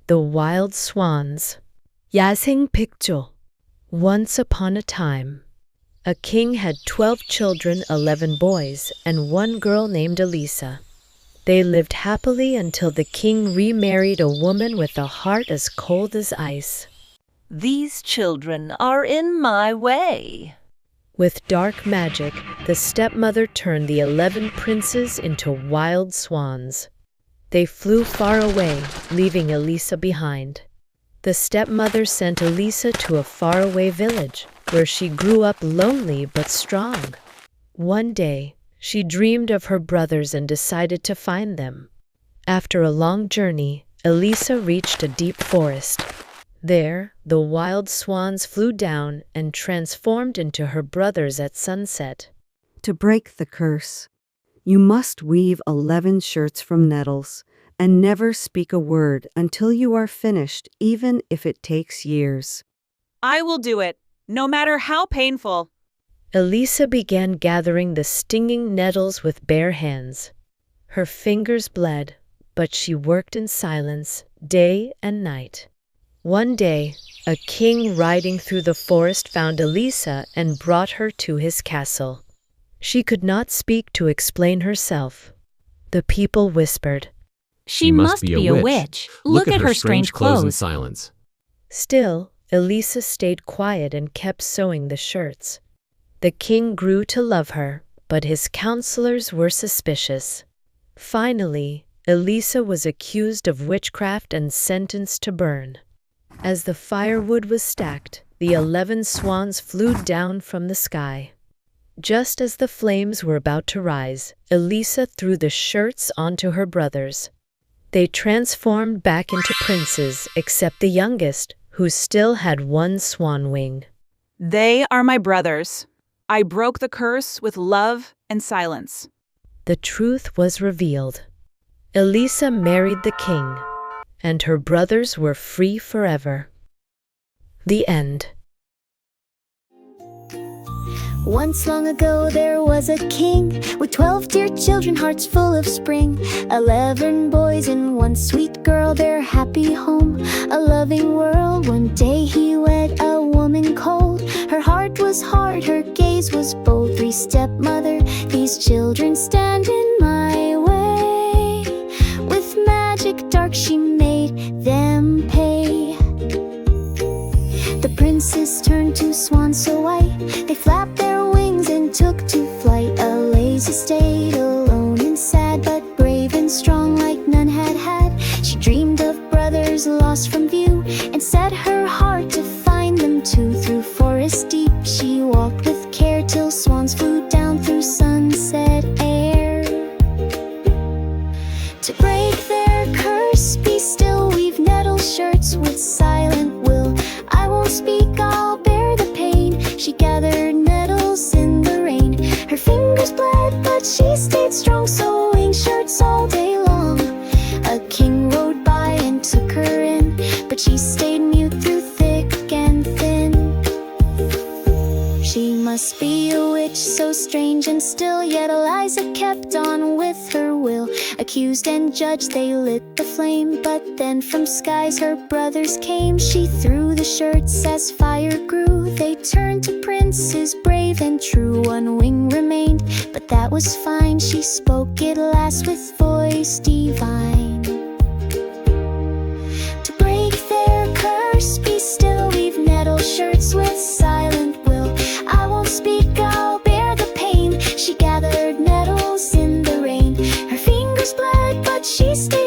The Wild Swans. 야생 백조. Once upon a time, a king had 12 children, 11 boys, and one girl named Elisa. They lived happily until the king remarried a woman with a heart as cold as ice. These children are in my way. With dark magic, the stepmother turned the 11 princes into wild swans. They flew far away, leaving Elisa behind. The stepmother sent Elisa to a faraway village, where she grew up lonely but strong. One day, she dreamed of her brothers and decided to find them. After a long journey, Elisa reached a deep forest. There, the wild swans flew down and transformed into her brothers at sunset. To break the curse, you must weave 11 shirts from nettles and never speak a word until you are finished, even if it takes years. I will do it, no matter how painful. Elisa began gathering the stinging nettles with bare hands. Her fingers bled, but she worked in silence, day and night. One day, a king riding through the forest found Elisa and brought her to his castle. She could not speak to explain herself. The people whispered, She must be a witch. Look at her strange clothes. In silence. Still, Elisa stayed quiet and kept sewing the shirts. The king grew to love her, but his counselors were suspicious. Finally, Elisa was accused of witchcraft and sentenced to burn. As the firewood was stacked, the 11 swans flew down from the sky. Just as the flames were about to rise, Elisa threw the shirts onto her brothers. They transformed back into princes, except the youngest, who still had one swan wing. They are my brothers. I broke the curse with love and silence. The truth was revealed. Elisa married the king, and her brothers were free forever. The end. Once long ago there was a king with 12 dear children, hearts full of spring. 11 boys and one sweet girl, their happy home, a loving world. One day he wed a woman cold. Her heart was hard, her gaze was bold. 3 stepmother, these children stand in my way. With magic dark she made them pay. The princes turned to swans so white, they flapped their wings and took to flight. Elisa stayed alone and sad, but brave and strong like none had had. She dreamed of brothers lost from view and set her heart to find them too. Through forest deep she walked with care till swans flew down through sunset air. To break their curse, be still, weave nettle shirts with silent will. I won't speak, I'll bear the pain. She gathered nettles in the rain. Her fingers bled, but she stayed strong, sewing shirts all day long. A king rode by and took her in, but she stayed mute through thick and thin. She must be a witch, so strange and still, yet Elisa kept on with her will. Accused and judged, they lit the flame, but then from skies her brothers came. She threw the shirts as fire grew. They turned to princes, brave and true. One wing remained, but that was fine. She spoke at last with voice divine. To break their curse, be still, weave nettle shirts with silent will. I won't speak, I'll bear the pain. She gathered nettles in the rain. Her fingers bled, but she stayed